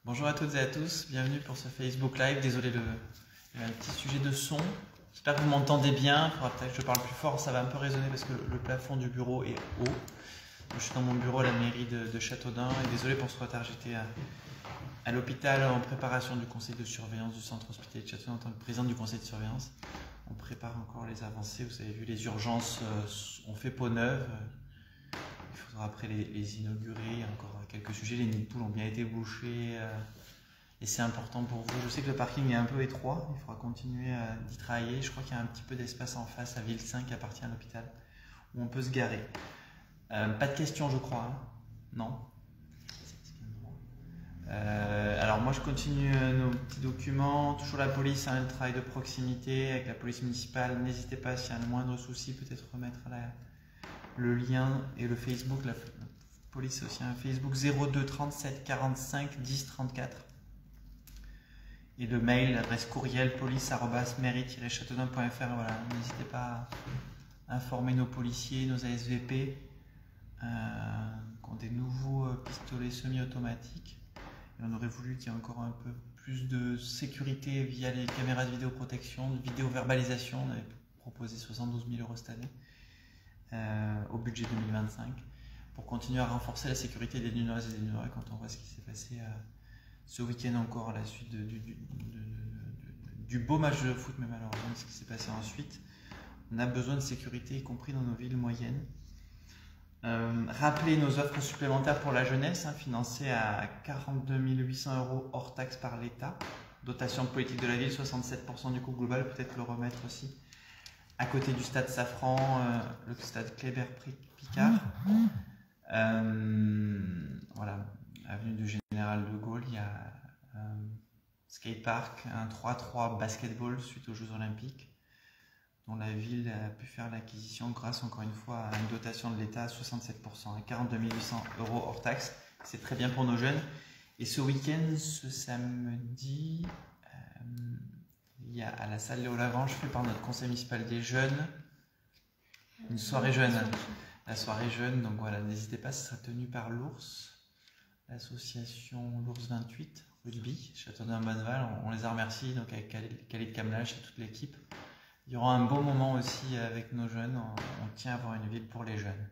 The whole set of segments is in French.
Bonjour à toutes et à tous, bienvenue pour ce Facebook Live. Désolé, il y a un petit sujet de son. J'espère que vous m'entendez bien. Il faudra peut-être que je parle plus fort, ça va un peu résonner parce que le plafond du bureau est haut. Donc, je suis dans mon bureau à la mairie de Châteaudun et désolé pour ce retard. J'étais à l'hôpital en préparation du conseil de surveillance du centre hospitalier de Châteaudun en tant que président du conseil de surveillance. On prépare encore les avancées. Vous avez vu, les urgences ont fait peau neuve. Il faudra après les inaugurer. Il y a encore quelques sujets. Les nids de poules ont bien été bouchés. Et c'est important pour vous. Je sais que le parking est un peu étroit. Il faudra continuer d'y travailler. Je crois qu'il y a un petit peu d'espace en face à Ville 5 qui appartient à l'hôpital où on peut se garer. Pas de questions, je crois. Hein? Non. Alors moi je continue nos petits documents, toujours la police, le travail de proximité avec la police municipale. N'hésitez pas s'il y a le moindre souci, peut-être remettre le lien et le Facebook. La police aussi un Facebook 02 37 45 10 34 et le mail, l'adresse courriel police@mairie-châteaudun.fr. Voilà, n'hésitez pas à informer nos policiers, nos ASVP qui ont des nouveaux pistolets semi-automatiques. Et on aurait voulu qu'il y ait encore un peu plus de sécurité via les caméras de vidéoprotection, de vidéo-verbalisation. On avait proposé 72 000 € cette année au budget 2025 pour continuer à renforcer la sécurité des Nunoises et des Nunois quand on voit ce qui s'est passé ce week-end encore à la suite du beau match de foot, mais malheureusement ce qui s'est passé ensuite. On a besoin de sécurité, y compris dans nos villes moyennes. Rappeler nos offres supplémentaires pour la jeunesse, financées à 42 800 € hors taxe par l'État. Dotation politique de la ville, 67% du coût global, peut-être le remettre aussi. À côté du stade Safran, le stade Kléber-Picard. Voilà, avenue du Général de Gaulle, il y a un skatepark, un 3-3 basketball suite aux Jeux Olympiques, dont la ville a pu faire l'acquisition grâce encore une fois à une dotation de l'État à 67%, à 42 800 € hors taxe. C'est très bien pour nos jeunes. Et ce week-end, ce samedi, il y a à la salle Léo Lagrange, fait par notre conseil municipal des jeunes, une soirée jeune. La soirée jeune, donc voilà, n'hésitez pas, ce sera tenu par l'Ours, l'association l'Ours 28, rugby, Châteaudun-Bonneval. On les a remerciés, donc avec Khalid Kamlache et toute l'équipe. Il y aura un beau moment aussi avec nos jeunes. On tient à avoir une ville pour les jeunes.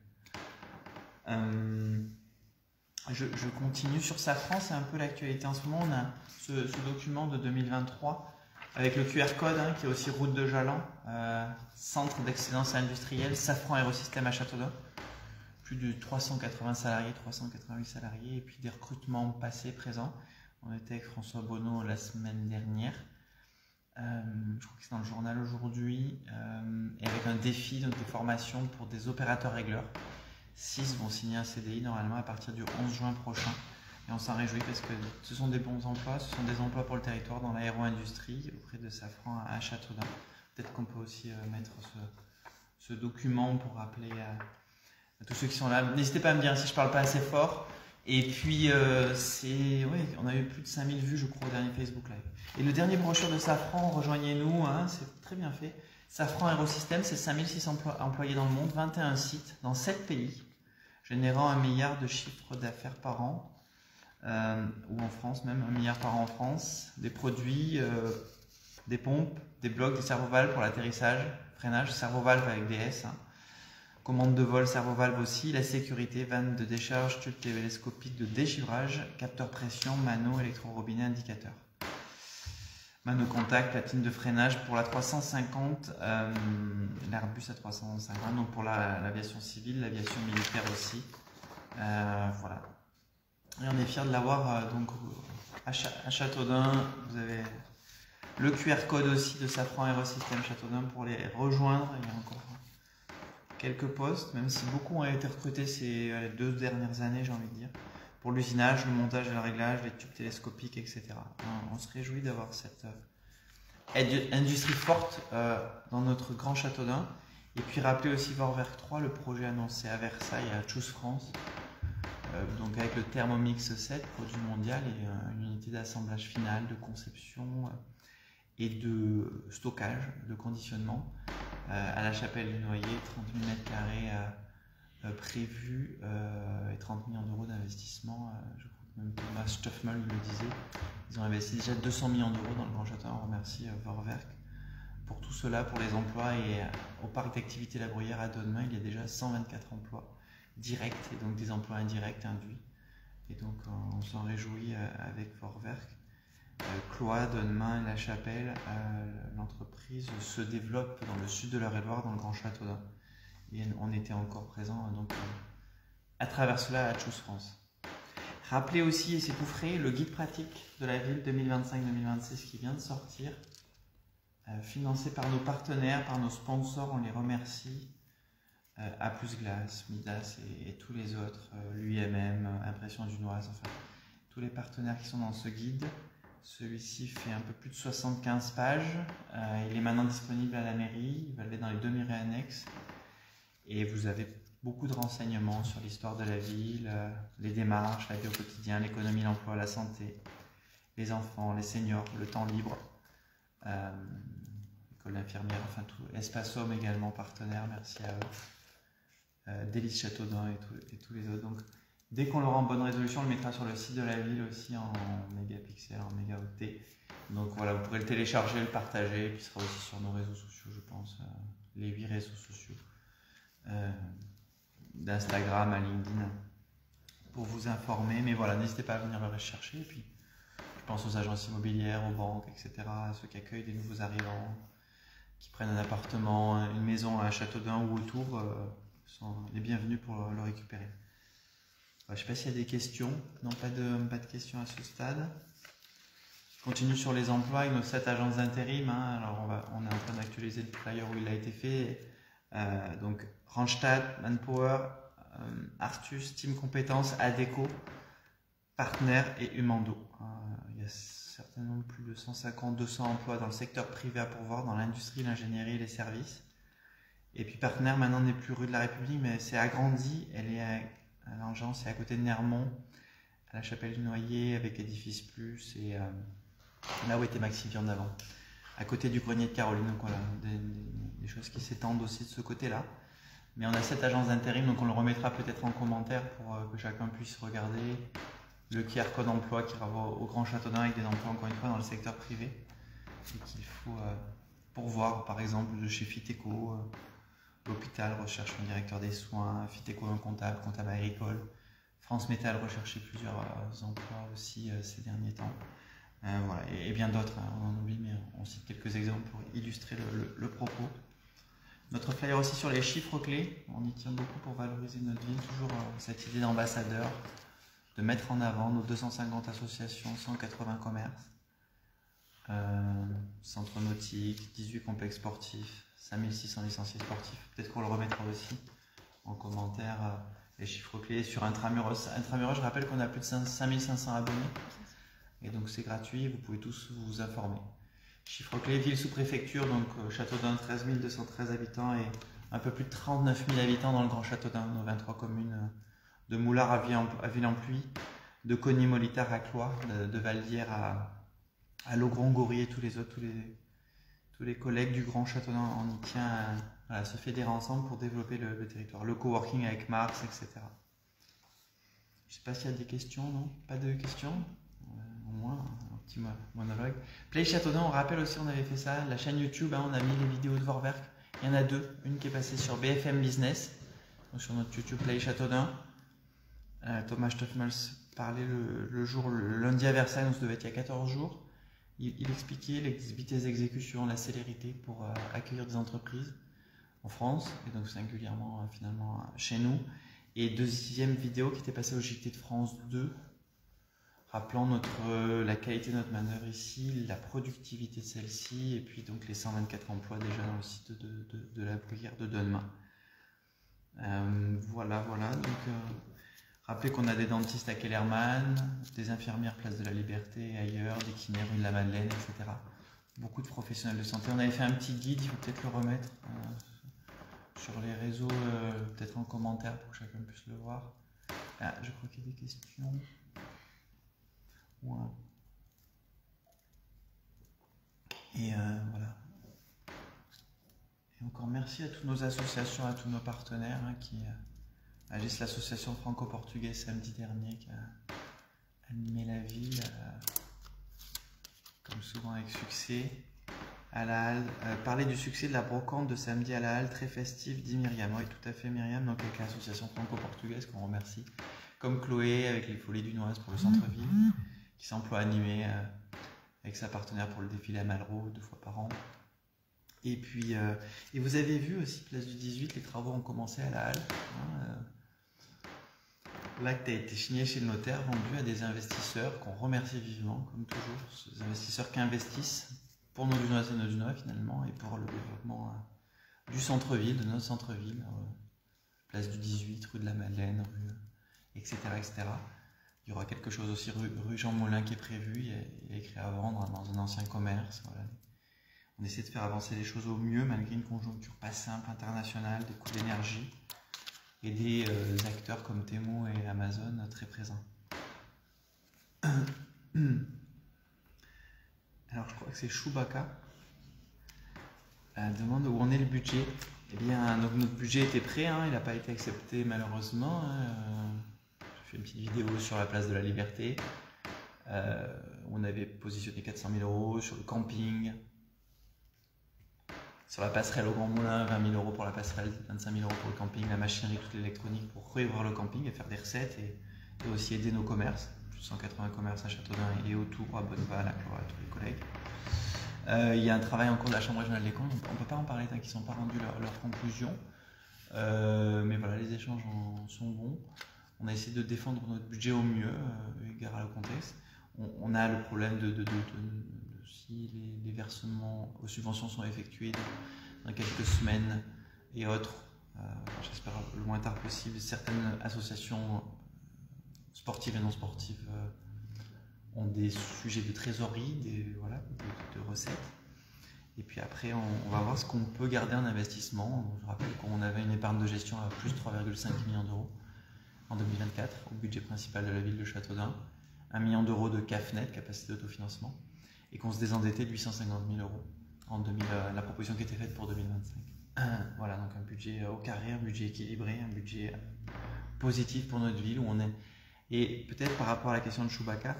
Je continue sur Safran, c'est un peu l'actualité en ce moment. On a ce document de 2023 avec le QR code qui est aussi route de Jallan, centre d'excellence industrielle, Safran Aérosystème à Châteaudun. Plus de 380 salariés, 388 salariés, et puis des recrutements passés, présents. On était avec François Bonneau la semaine dernière. Je crois que c'est dans le journal aujourd'hui, et avec un défi, donc des formations pour des opérateurs régleurs. 6 vont signer un CDI normalement à partir du 11 juin prochain. Et on s'en réjouit parce que ce sont des bons emplois, ce sont des emplois pour le territoire dans l'aéro-industrie auprès de Safran à Châteaudun. Peut-être qu'on peut aussi mettre ce document pour rappeler à tous ceux qui sont là. N'hésitez pas à me dire si je ne parle pas assez fort. Et puis, on a eu plus de 5000 vues, je crois, au dernier Facebook Live. Et le dernier brochure de Safran, rejoignez-nous, c'est très bien fait. Safran Aérosystème, c'est 5600 employés dans le monde, 21 sites dans 7 pays, générant 1 milliard de chiffre d'affaires par an, ou en France même, 1 milliard par an en France. Des produits, des pompes, des blocs, des servovalves pour l'atterrissage, freinage, servovalve avec des S, commande de vol, servovalve aussi, la sécurité, vanne de décharge, tube télescopique de déchiffrage, capteur pression, mano, électro-robinet, indicateur. Mano contact, platine de freinage pour la 350, l'Airbus à 350, donc pour l'aviation civile, l'aviation militaire aussi. Voilà. Et on est fiers de l'avoir donc à Châteaudun. Vous avez le QR code aussi de Safran Aérosystème Châteaudun pour les rejoindre. Il y a encore quelques postes, même si beaucoup ont été recrutés ces 2 dernières années, j'ai envie de dire, pour l'usinage, le montage et le réglage, les tubes télescopiques, etc. On se réjouit d'avoir cette industrie forte dans notre grand Châteaudun. Et puis rappeler aussi Vorwerk 3, le projet annoncé à Versailles, à Choose France, donc avec le Thermomix 7, produit mondial, et une unité d'assemblage final, de conception et de stockage, de conditionnement, à la Chapelle du Noyer, 30 000 m² prévu, et 30 millions d'euros d'investissement. Je crois que même Thomas Stoffmel le disait, ils ont investi déjà 200 millions d'euros dans le Grand Château. On remercie Vorwerk pour tout cela, pour les emplois. Et au parc d'activités La Bruyère à Dodemain, il y a déjà 124 emplois directs et donc des emplois indirects induits. Et donc on s'en réjouit avec Vorwerk. Cloix, Dodemain, La Chapelle, l'entreprise se développe dans le sud de l'Eure-et-Loir, dans le Grand Châteaudun. Et on était encore présent donc à travers cela à Choose France. Rappelez aussi, et c'est tout frais, le guide pratique de la ville 2025-2026 qui vient de sortir, financé par nos partenaires, par nos sponsors, on les remercie. A plus Glace, Midas et tous les autres, l'UMM, Impression Dunoise, enfin tous les partenaires qui sont dans ce guide. Celui-ci fait un peu plus de 75 pages. Il est maintenant disponible à la mairie, il va aller dans les 2 mairies annexes. Et vous avez beaucoup de renseignements sur l'histoire de la ville, les démarches, la vie au quotidien, l'économie, l'emploi, la santé, les enfants, les seniors, le temps libre, l'école d'infirmière, enfin tout. Espace Homme également partenaire, merci à eux. Délice Châteaudun et tous les autres. Donc, dès qu'on l'aura en bonne résolution, on le mettra sur le site de la ville aussi en mégapixels, en mégaoctets. Donc voilà, vous pourrez le télécharger, le partager, et puis il sera aussi sur nos réseaux sociaux, je pense, les 8 réseaux sociaux, d'Instagram à LinkedIn, pour vous informer. Mais voilà, n'hésitez pas à venir le rechercher. Et puis, je pense aux agences immobilières, aux banques, etc., à ceux qui accueillent des nouveaux arrivants, qui prennent un appartement, une maison à Châteaudun ou autour. Sont les bienvenus pour le récupérer. Je ne sais pas s'il y a des questions. Non, pas de questions à ce stade. Je continue sur les emplois avec nos 7 agences d'intérim. Alors on est en train d'actualiser le flyer où il a été fait. Donc Randstad, Manpower, Artus, Team Compétences, Adecco, Partner et Humando. Il y a certainement plus de 150-200 emplois dans le secteur privé à pourvoir, dans l'industrie, l'ingénierie et les services. Et puis Partner maintenant n'est plus rue de la République, mais c'est agrandi. Elle est à l'Agence, c'est à côté de Nermont, à la Chapelle du Noyer, avec Édifice Plus, et là où était Maxi Viande avant, à côté du grenier de Caroline. Donc voilà, des choses qui s'étendent aussi de ce côté-là. Mais on a cette agence d'intérim, donc on le remettra peut-être en commentaire pour que chacun puisse regarder le QR code emploi qui renvoie au Grand Châteaudun avec des emplois encore une fois dans le secteur privé et qu'il faut pourvoir, par exemple de chez Fiteco. L'hôpital recherche un directeur des soins, Fiteco un comptable agricole. France Métal recherchait plusieurs emplois aussi ces derniers temps. Voilà, et bien d'autres, on en oublie, mais on cite quelques exemples pour illustrer le propos. Notre flyer aussi sur les chiffres clés, on y tient beaucoup pour valoriser notre ville, toujours cette idée d'ambassadeur, de mettre en avant nos 250 associations, 180 commerces, centres nautiques, 18 complexes sportifs, 5600 licenciés sportifs. Peut-être qu'on le remettra aussi en commentaire, les chiffres clés sur Intramuros. Intramuros, je rappelle qu'on a plus de 5500 abonnés. Et donc c'est gratuit, vous pouvez tous vous informer. Chiffres clés, ville sous préfecture, donc Châteaudun, 13 213 habitants et un peu plus de 39 000 habitants dans le Grand Châteaudun, nos 23 communes, de Moulard à Villempuy, de Cogny-Molitar à Cloix, de Valdière à Logron-Gory et tous les autres, tous les collègues du Grand Châteaudun, on y tient à se fédérer ensemble pour développer le territoire. Le coworking avec Mars, etc. Je ne sais pas s'il y a des questions, non? Pas de questions? Au moins, un petit monologue. Play Châteaudun, on rappelle aussi, on avait fait ça, la chaîne YouTube, on a mis les vidéos de Vorwerk. Il y en a 2, une qui est passée sur BFM Business, donc sur notre YouTube Play Châteaudun. Thomas Stoffmels parlait le lundi à Versailles, donc ça devait être il y a 14 jours. Il expliquait les vitesses d'exécution, la célérité pour accueillir des entreprises en France, et donc singulièrement finalement chez nous. Et deuxième vidéo qui était passée au JT de France 2, rappelant la qualité de notre manœuvre ici, la productivité de celle-ci, et puis donc les 124 emplois déjà dans le site de la Bruyère de Dodemain. Voilà. Donc, rappelez qu'on a des dentistes à Kellermann, des infirmières Place de la Liberté et ailleurs, des kinés rue de la Madeleine, etc. Beaucoup de professionnels de santé. On avait fait un petit guide, il faut peut-être le remettre sur les réseaux, peut-être en commentaire pour que chacun puisse le voir. Je crois qu'il y a des questions. Ouais. Et voilà. Et encore merci à toutes nos associations, à tous nos partenaires qui agissent. L'association franco-portugaise samedi dernier qui a animer la ville, comme souvent avec succès. À la halle, parler du succès de la brocante de samedi à la halle, très festive, dit Myriam. Oui, tout à fait, Myriam, donc avec l'association franco-portugaise qu'on remercie. Comme Chloé avec les Folies du Noise pour le centre-ville, qui s'emploie à animer avec sa partenaire pour le défilé à Malraux 2 fois par an. Et puis, et vous avez vu aussi, place du 18, les travaux ont commencé à la halle. L'acte a été signé chez le notaire, vendu à des investisseurs qu'on remercie vivement, comme toujours, ces investisseurs qui investissent pour nos Dunois et nos Dunois finalement, et pour le développement du centre-ville, de notre centre-ville, place du 18, rue de la Madeleine, etc., etc. Il y aura quelque chose aussi rue Jean Moulin qui est prévu, il y a écrit à vendre dans un ancien commerce. Voilà. On essaie de faire avancer les choses au mieux malgré une conjoncture pas simple, internationale, des coûts d'énergie et des acteurs comme Temu et Amazon très présents. Alors je crois que c'est Chewbacca. Demande où en est le budget. Eh bien, donc notre budget était prêt, hein, il n'a pas été accepté malheureusement. J'ai fait une petite vidéo sur la place de la Liberté. On avait positionné 400 000 € sur le camping. Sur la passerelle au Grand Moulin, 20 000 € pour la passerelle, 25 000 € pour le camping, la machinerie, toute l'électronique pour réouvrir le camping et faire des recettes et aussi aider nos commerces. 180 commerces à Châteaudun et autour, à Bonneval, à Cloire, à tous les collègues. Il y a un travail en cours de la Chambre régionale des comptes, on ne peut pas en parler tant qu'ils ne sont pas rendus leurs conclusions. Mais voilà, les échanges sont bons. On a essayé de défendre notre budget au mieux, égard à le contexte. On a le problème si les versements aux subventions sont effectués dans quelques semaines et autres, j'espère le moins tard possible, certaines associations sportives et non sportives ont des sujets de trésorerie, de recettes. Et puis après, on va voir ce qu'on peut garder en investissement. Je rappelle qu'on avait une épargne de gestion à plus 3,5 millions d'euros en 2024 au budget principal de la ville de Châteaudun, 1 million d'euros de CAFNet, capacité d'autofinancement, et qu'on se désendettait de 850 000 € en la proposition qui était faite pour 2025. Voilà, donc un budget au carré, un budget équilibré, un budget positif pour notre ville où on est. Et peut-être par rapport à la question de Chewbacca,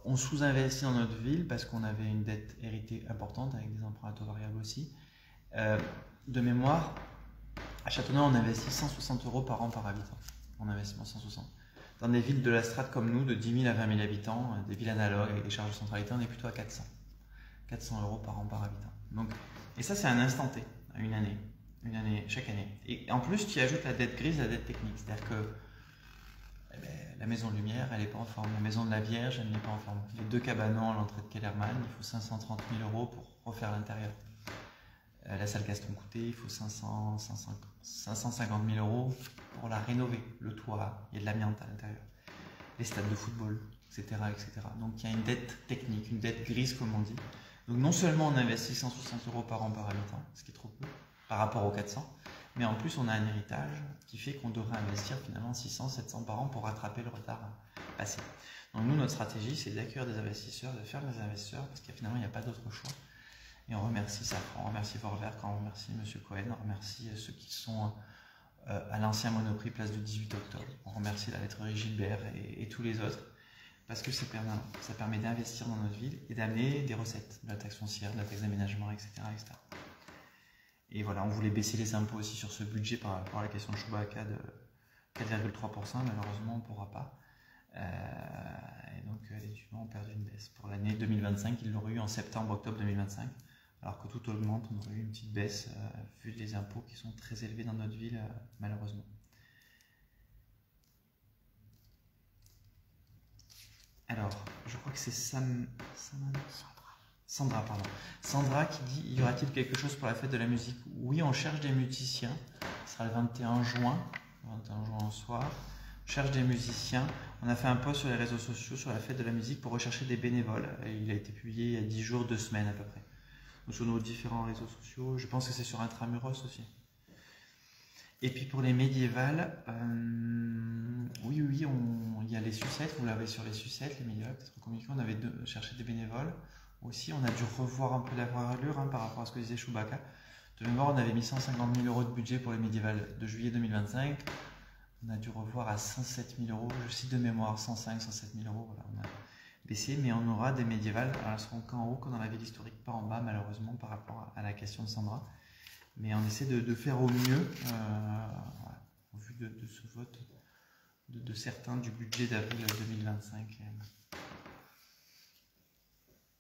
on sous-investit dans notre ville parce qu'on avait une dette héritée importante avec des emprunts à taux variable aussi. De mémoire, à Châteaudun, on investit 160 € par an par habitant. En investissement 160. Dans des villes de la strate comme nous, de 10 000 à 20 000 habitants, des villes analogues avec des charges de centralité, on est plutôt à 400. 400 € par an par habitant. Donc, et ça, c'est un instant T, une année, chaque année. Et en plus, tu y ajoutes la dette grise, la dette technique. C'est-à-dire que la maison Lumière, elle n'est pas en forme. La maison de la Vierge, elle n'est pas en forme. Les 2 cabanons à l'entrée de Kellerman, il faut 530 000 € pour refaire l'intérieur. La salle Gaston-Coutet, il faut 550 000 € pour la rénover. Le toit, il y a de l'amiante à l'intérieur. Les stades de football, etc., etc. Donc il y a une dette technique, une dette grise comme on dit. Donc non seulement on investit 160 € par an par habitant, ce qui est trop peu par rapport aux 400, mais en plus on a un héritage qui fait qu'on devrait investir finalement 600, 700 par an pour rattraper le retard passé. Donc nous, notre stratégie, c'est d'accueillir des investisseurs, de faire des investisseurs, parce qu'il finalement il n'y a pas d'autre choix. Et on remercie Safran, on remercie Vorwerk, on remercie M. Cohen, on remercie ceux qui sont à l'ancien Monoprix place du 18 octobre. On remercie la Laiterie Gilbert et tous les autres parce que ça permet d'investir dans notre ville et d'amener des recettes, de la taxe foncière, de la taxe d'aménagement, etc., etc. Et voilà, on voulait baisser les impôts aussi sur ce budget par rapport à la question de Chewbacca de 4,3%. Malheureusement, on ne pourra pas. Et donc, les étudiants ont perdu une baisse. Pour l'année 2025, ils l'auraient eu en septembre-octobre 2025. Alors que tout augmente, on aurait eu une petite baisse vu les impôts qui sont très élevés dans notre ville, malheureusement. Alors, je crois que c'est Sandra qui dit, y aura-t-il quelque chose pour la fête de la musique? Oui, on cherche des musiciens. Ce sera le 21 juin au soir. On cherche des musiciens. On a fait un post sur les réseaux sociaux sur la fête de la musique pour rechercher des bénévoles. Il a été publié il y a 10 jours, 2 semaines à peu près. Sur nos différents réseaux sociaux. Je pense que c'est sur Intramuros aussi. Et puis pour les médiévales, oui, il y a les sucettes, vous l'avez sur les sucettes, les médiévales, peut-être communiqué, on avait cherché des bénévoles. Aussi, on a dû revoir un peu la voilure par rapport à ce que disait Chewbacca. De mémoire, on avait mis 150 000 € de budget pour les médiévales de juillet 2025. On a dû revoir à 107 000 euros, je cite de mémoire, 105, 107 000 euros. Voilà, on a baissé, mais on aura des médiévales. Alors, elles seront qu'en haut, comme dans la ville historique, pas en bas, malheureusement, par rapport à la question de Sandra. Mais on essaie de faire au mieux, voilà, au vu de ce vote de certains du budget d'avril 2025.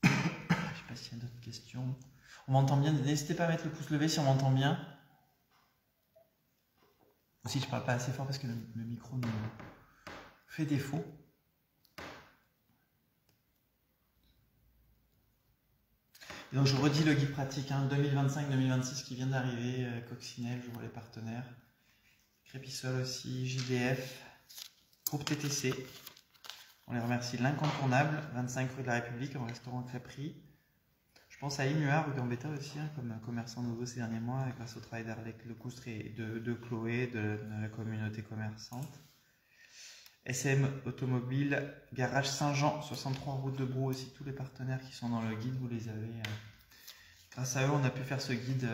Je ne sais pas s'il y a d'autres questions. On m'entend bien, n'hésitez pas à mettre le pouce levé si on m'entend bien. Aussi, je ne parle pas assez fort parce que le micro nous fait défaut. Et donc, je redis le guide pratique, hein, 2025-2026 qui vient d'arriver, Coccinelle, je vois les partenaires. Crépissol aussi, JDF, Groupe TTC. On les remercie. L'incontournable, 25 rue de la République, en restaurant crêperie. Je pense à Imua, rue Gambetta aussi, hein, comme commerçant nouveau ces derniers mois, grâce au travail d'Arlec Lecoustre et de Chloé, de la communauté commerçante. SM Automobile, Garage Saint-Jean, 63 route de Brou aussi, tous les partenaires qui sont dans le guide, vous les avez. Grâce à eux, on a pu faire ce guide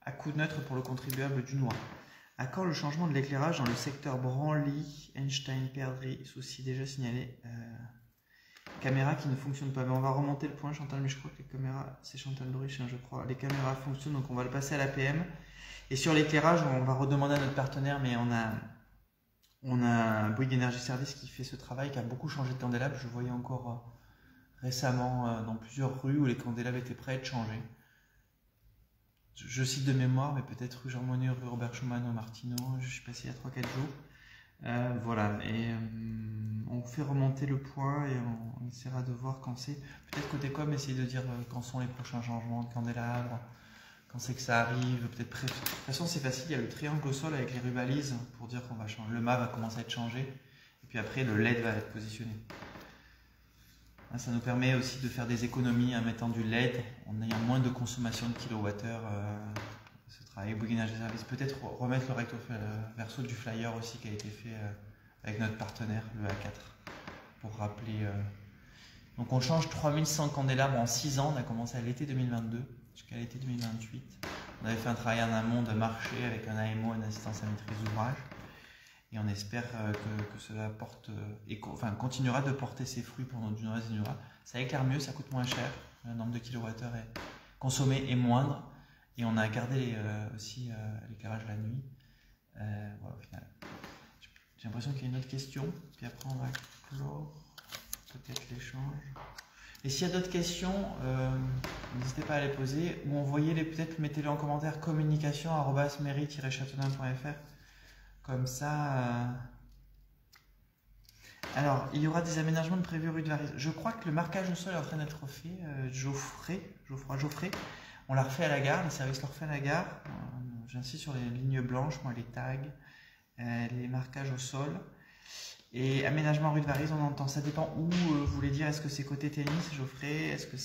à coût neutre pour le contribuable du Noir. À quand le changement de l'éclairage dans le secteur Branly, Einstein, Perdrix, souci déjà signalé. Caméra qui ne fonctionne pas. Mais on va remonter le point, Chantal, mais je crois que les caméras, c'est Chantal Drich, hein, je crois. Les caméras fonctionnent, donc on va le passer à l'APM. Et sur l'éclairage, on va redemander à notre partenaire, mais on a Bouygues Energy Service qui fait ce travail, qui a beaucoup changé de candélabre. Je voyais encore récemment dans plusieurs rues où les candélabres étaient prêts à être changés. Je cite de mémoire, mais peut-être rue Jean Monnet, rue Robert Schumann au Martineau, je suis passé il y a 3-4 jours. Voilà, et on fait remonter le point et on essaiera de voir quand c'est. Peut-être côté com, essayer de dire quand sont les prochains changements de candélabres, quand c'est que ça arrive. Peut-être de toute façon, c'est facile, il y a le triangle au sol avec les rubalises pour dire qu'on va changer. Le mât va commencer à être changé, et puis après, le LED va être positionné. Ça nous permet aussi de faire des économies en mettant du LED, en ayant moins de consommation de kilowattheure. Ce travail Bouygues Energy Service. Peut-être remettre le recto verso du flyer aussi qui a été fait avec notre partenaire, le A4, pour rappeler. Donc on change 3100 candélabres en 6 ans. On a commencé à l'été 2022 jusqu'à l'été 2028. On avait fait un travail en amont de marché avec un AMO, une assistance à maîtrise d'ouvrage. Et on espère que cela porte, continuera de porter ses fruits pour nos Dunois et Dunois. Ça éclaire mieux, ça coûte moins cher. Le nombre de kilowattheures consommé est moindre. Et on a gardé aussi l'éclairage la nuit. Voilà, au final. J'ai l'impression qu'il y a une autre question. Puis après, on va clore peut-être l'échange. Et s'il y a d'autres questions, n'hésitez pas à les poser. Ou envoyez-les, peut-être mettez-les en commentaire communication@mairie-châteaudun.fr. Comme ça. Alors, il y aura des aménagements de prévus rue de Varise. Je crois que le marquage au sol est en train d'être fait. Geoffrey. On l'a refait à la gare, les services l'ont refait à la gare. J'insiste sur les lignes blanches, moi les tags, les marquages au sol. Et aménagement rue de Varise, on entend. Ça dépend où vous voulez dire. Est-ce que c'est côté tennis, Geoffrey? Est-ce que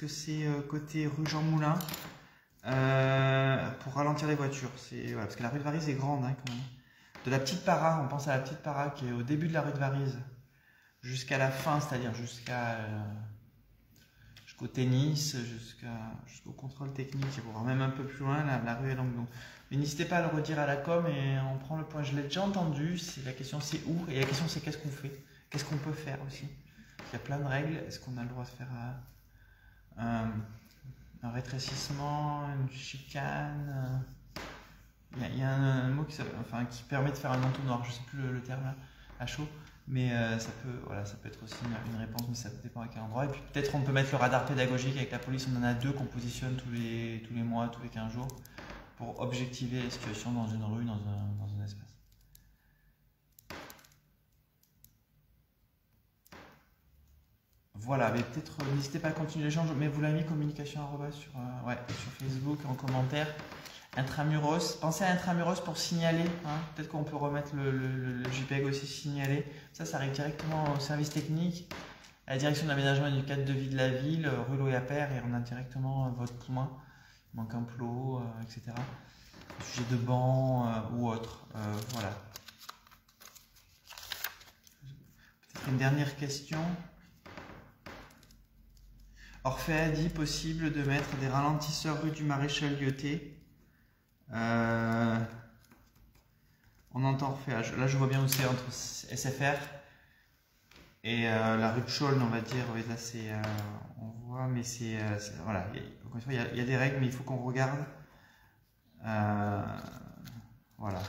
c'est côté rue Jean Moulin? Pour ralentir les voitures, voilà, parce que la rue de Varise est grande, hein, quand même. De la petite para, on pense à la petite para qui est au début de la rue de Varise jusqu'à la fin, c'est-à-dire jusqu'au tennis, jusqu'au contrôle technique, et pour voir même un peu plus loin, la rue est longue. Donc, mais n'hésitez pas à le redire à la com et on prend le point. Je l'ai déjà entendu, la question c'est où, et la question c'est qu'est-ce qu'on fait, qu'est-ce qu'on peut faire aussi. Il y a plein de règles, est-ce qu'on a le droit de faire un rétrécissement, une chicane. Il y a un mot qui permet de faire un entonnoir, je ne sais plus le terme là, à chaud, mais ça peut être aussi une réponse, mais ça dépend à quel endroit. Et puis peut-être on peut mettre le radar pédagogique avec la police, on en a 2 qu'on positionne tous les mois, tous les 15 jours, pour objectiver les situations dans une rue, dans un espace. Voilà, mais peut-être n'hésitez pas à continuer l'échange, mais vous l'avez mis communication sur Facebook en commentaire. Intramuros, pensez à Intramuros pour signaler, hein. Peut-être qu'on peut remettre le JPEG aussi signalé. Ça arrive directement au service technique, à la direction de l'aménagement et du cadre de vie de la ville, rue Loyapère, et on a directement votre point. Il manque un plot, etc. Sujet de banc ou autre. Voilà. Peut-être une dernière question. Orphée a dit possible de mettre des ralentisseurs rue du Maréchal Lyoté. On entend Orphéage. Là, je vois bien où c'est entre SFR et la rue de Chaulnes, on va dire. Oui, là, c'est. On voit, mais c'est. Voilà. Encore une fois, il y a des règles, mais il faut qu'on regarde. Voilà.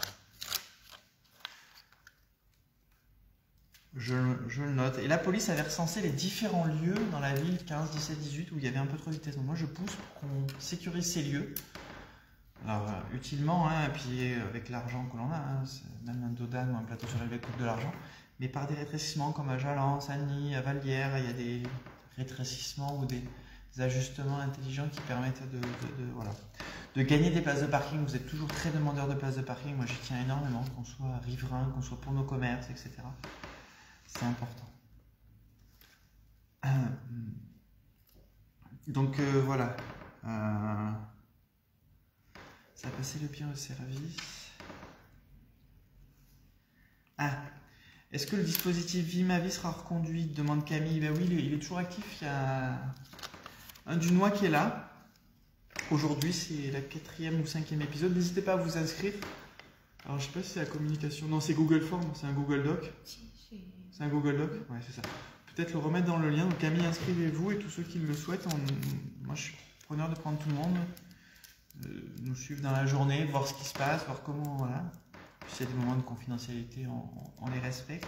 Je le note. Et la police avait recensé les différents lieux dans la ville 15, 17, 18 où il y avait un peu trop de vitesse. Donc moi, je pousse pour qu'on sécurise ces lieux. Alors, utilement, hein, et puis avec l'argent que l'on a, hein, même un dodan ou un plateau sur l'évêque coûte de l'argent, mais par des rétrécissements comme à Jalens, à Nîmes, à Vallière, il y a des rétrécissements ou des ajustements intelligents qui permettent voilà, de gagner des places de parking. Vous êtes toujours très demandeur de places de parking, moi j'y tiens énormément, qu'on soit riverain, qu'on soit pour nos commerces, etc. C'est important. Donc voilà. Ça a passé le bien au service. Ah, est-ce que le dispositif Vie ma vie sera reconduit? Demande Camille. Ben oui, il est toujours actif. Il y a un Dunois qui est là. Aujourd'hui, c'est la 4e ou 5e épisode. N'hésitez pas à vous inscrire. Alors, je sais pas si c'est la communication. Non, c'est Google Form, c'est un Google Doc. C'est un Google Doc? Ouais, c'est ça. Peut-être le remettre dans le lien. Donc, Camille, inscrivez-vous et tous ceux qui le souhaitent. Moi, je suis preneur de prendre tout le monde. Nous suivre dans la journée, voir ce qui se passe, voir comment, voilà. Puis s'il y a des moments de confidentialité, on les respecte.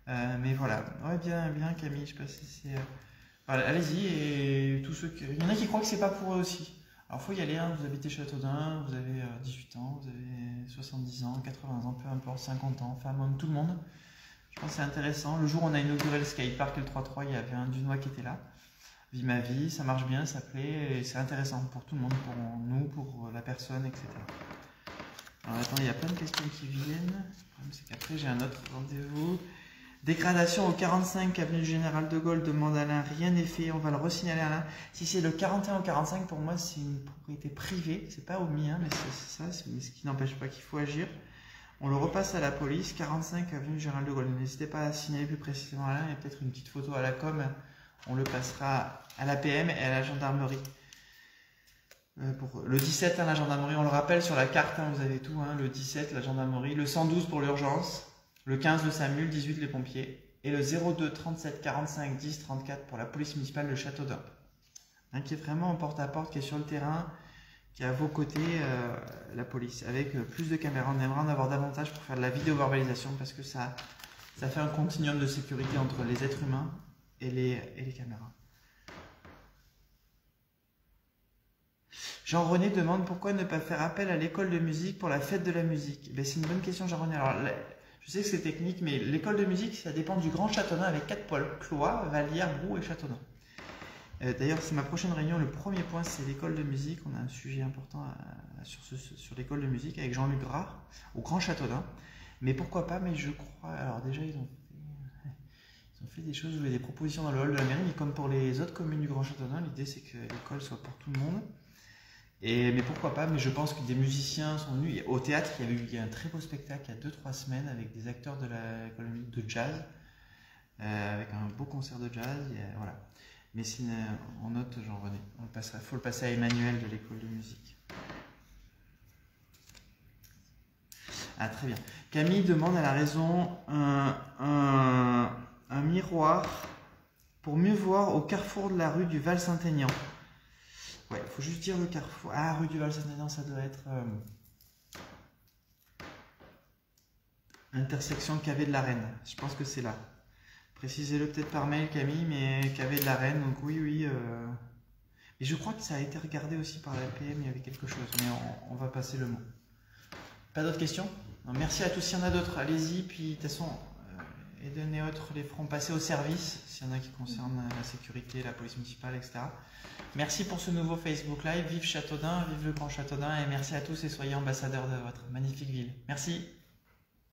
Mais voilà, ouais, bien Camille, je sais pas si c'est... Voilà, allez-y, et tous ceux qui... Il y en a qui croient que c'est pas pour eux aussi. Alors, il faut y aller, hein. Vous habitez Châteaudun, vous avez 18 ans, vous avez 70 ans, 80 ans, peu importe, 50 ans, femmes, hommes, tout le monde. Je pense que c'est intéressant. Le jour où on a inauguré le skatepark, le 3-3, il y avait un Dunois qui était là. Vie ma vie, ça marche bien, ça plaît, et c'est intéressant pour tout le monde, pour nous, pour la personne, etc. Alors attendez, il y a plein de questions qui viennent. Le problème c'est qu'après j'ai un autre rendez-vous. Dégradation au 45 avenue Général de Gaulle, demande Alain, rien n'est fait, on va le resignaler Alain. Si c'est le 41 ou 45, pour moi c'est une propriété privée, c'est pas au mien, mais c'est ça, ce qui n'empêche pas qu'il faut agir. On le repasse à la police, 45 avenue Général de Gaulle. N'hésitez pas à signaler plus précisément Alain, il y a peut-être une petite photo à la com. On le passera à l'APM et à la gendarmerie. Pour le 17, hein, la gendarmerie, on le rappelle sur la carte, hein, vous avez tout, hein, le 17, la gendarmerie, le 112 pour l'urgence, le 15, le SAMU, le 18, les pompiers, et le 02 37 45 10 34 pour la police municipale de Châteaudun. Hein, qui est vraiment en porte-à-porte, qui est sur le terrain, qui est à vos côtés, la police, avec plus de caméras. On aimerait en avoir davantage pour faire de la vidéo-verbalisation, parce que ça fait un continuum de sécurité entre les êtres humains et les caméras. Jean-René demande pourquoi ne pas faire appel à l'école de musique pour la fête de la musique. Ben, c'est une bonne question, Jean-René. Alors, je sais que c'est technique, mais l'école de musique, ça dépend du Grand Châteaudun avec 4 pôles, Cloix, Vallière, Roux et Châteaudun. D'ailleurs, c'est ma prochaine réunion. Le premier point, c'est l'école de musique. On a un sujet important sur l'école de musique avec Jean-Luc Grard au Grand Châteaudun. Mais pourquoi pas? Mais je crois... Alors déjà, ils ont fait des choses, des propositions dans le hall de la mairie, mais comme pour les autres communes du Grand Châteaudun, l'idée c'est que l'école soit pour tout le monde. Mais pourquoi pas? Mais je pense que des musiciens sont venus. Au théâtre, il y a un très beau spectacle il y a 2-3 semaines avec des acteurs de l'école de jazz, avec un beau concert de jazz. Voilà. Mais on note Jean-René. Il faut le passer à Emmanuel de l'école de musique. Ah, très bien. Camille demande à la raison un miroir pour mieux voir au carrefour de la rue du Val-Saint-Aignan. Ouais, il faut juste dire le carrefour. Ah, rue du Val-Saint-Aignan, ça doit être intersection Cavé de la Reine. Je pense que c'est là. Précisez-le peut-être par mail, Camille, mais Cavé de la Reine, donc oui. Et je crois que ça a été regardé aussi par l'APM, il y avait quelque chose, mais on va passer le mot. Pas d'autres questions? Non, merci à tous, s'il y en a d'autres, allez-y, puis de toute façon... Eden et autres les feront passer au service, s'il y en a qui concernent la sécurité, la police municipale, etc. Merci pour ce nouveau Facebook Live. Vive Châteaudun, vive le Grand Châteaudun, et merci à tous et soyez ambassadeurs de votre magnifique ville. Merci.